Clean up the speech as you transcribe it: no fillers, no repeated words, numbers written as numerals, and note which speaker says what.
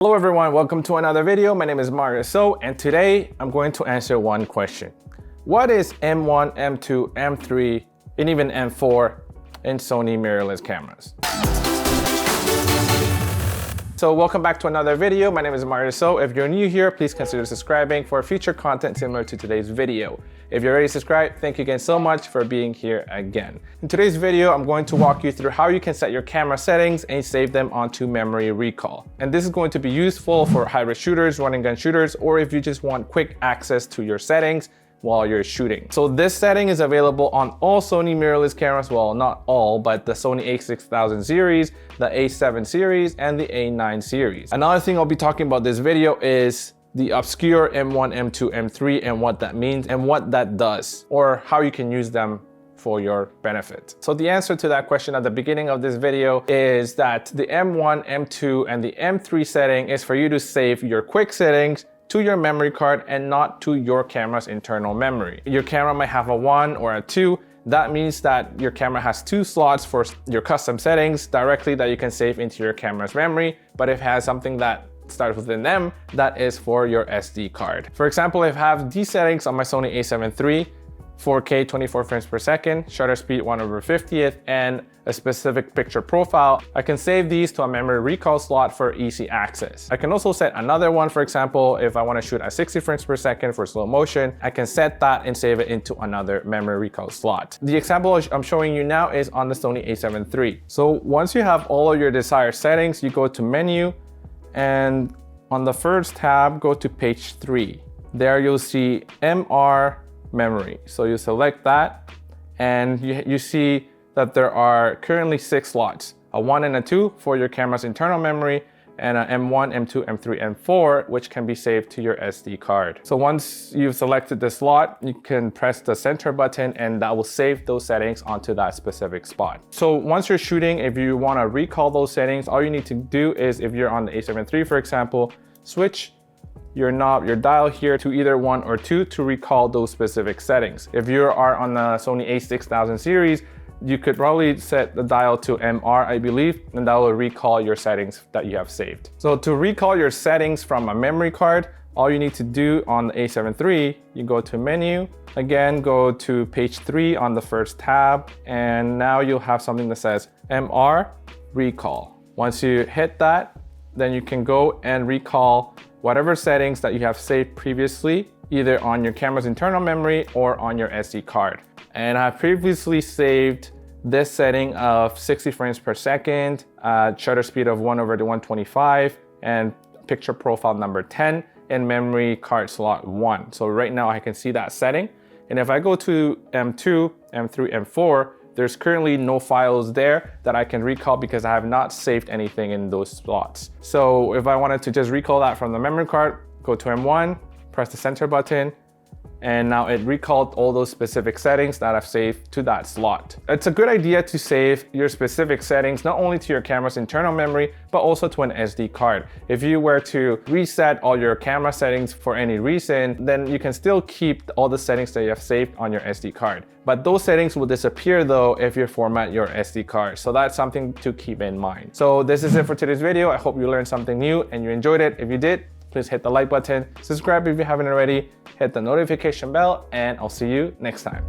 Speaker 1: Hello everyone, welcome to another video. My name is Mario So, and today I'm going to answer one question. What is M1, M2, M3, and even M4 in Sony mirrorless cameras? So welcome back to another video. My name is Mario So. If you're new here, please consider subscribing for future content similar to today's video. If you're already subscribed, thank you again so much for being here again. In today's video, I'm going to walk you through how you can set your camera settings and save them onto memory recall. And this is going to be useful for high-risk shooters, running gun shooters, or if you just want quick access to your settings while you're shooting. So this setting is available on all Sony mirrorless cameras, well, not all, but the Sony a6000 series, the a7 series, and the a9 series. Another thing I'll be talking about this video is the obscure M1, M2, M3 and what that means and what that does, or how you can use them for your benefit. So the answer to that question at the beginning of this video is that the M1, M2, and the M3 setting is for you to save your quick settings to your memory card and not to your camera's internal memory. Your camera might have a 1 or a 2. That means that your camera has 2 slots for your custom settings directly that you can save into your camera's memory, but if it has something that starts within them, that is for your SD card. For example, if I have these settings on my Sony a7 III, 4K 24 frames per second, shutter speed 1/50th, and a specific picture profile, I can save these to a memory recall slot for easy access. I can also set another one, for example, if I want to shoot at 60 frames per second for slow motion, I can set that and save it into another memory recall slot. The example I'm showing you now is on the Sony a7 III. So once you have all of your desired settings, you go to Menu, and on the first tab, go to page 3. There you'll see MR memory. So you select that and you see that there are currently 6 slots, a 1 and a 2 for your camera's internal memory, and a M1, M2, M3, M4, which can be saved to your SD card. So once you've selected the slot, you can press the center button and that will save those settings onto that specific spot. So once you're shooting, if you want to recall those settings, all you need to do is, if you're on the a7 III, for example, switch your knob, your dial here to either 1 or 2 to recall those specific settings. If you are on the Sony a6000 series, you could probably set the dial to MR, I believe, and that will recall your settings that you have saved. So to recall your settings from a memory card, all you need to do on the a7 III, you go to Menu, again, go to page 3 on the first tab, and now you'll have something that says MR Recall. Once you hit that, then you can go and recall whatever settings that you have saved previously, either on your camera's internal memory or on your SD card. And I've previously saved this setting of 60 frames per second, shutter speed of 1/125, and picture profile number 10 in memory card slot 1. So right now I can see that setting. And if I go to M2, M3, M4, there's currently no files there that I can recall because I have not saved anything in those slots. So if I wanted to just recall that from the memory card, go to M1, press the center button, and now it recalled all those specific settings that I've saved to that slot. It's a good idea to save your specific settings not only to your camera's internal memory, but also to an SD card. If you were to reset all your camera settings for any reason, then you can still keep all the settings that you have saved on your SD card. But those settings will disappear though if you format your SD card. So that's something to keep in mind. So this is it for today's video. I hope you learned something new and you enjoyed it. If you did, please hit the like button, subscribe if you haven't already, hit the notification bell, and I'll see you next time.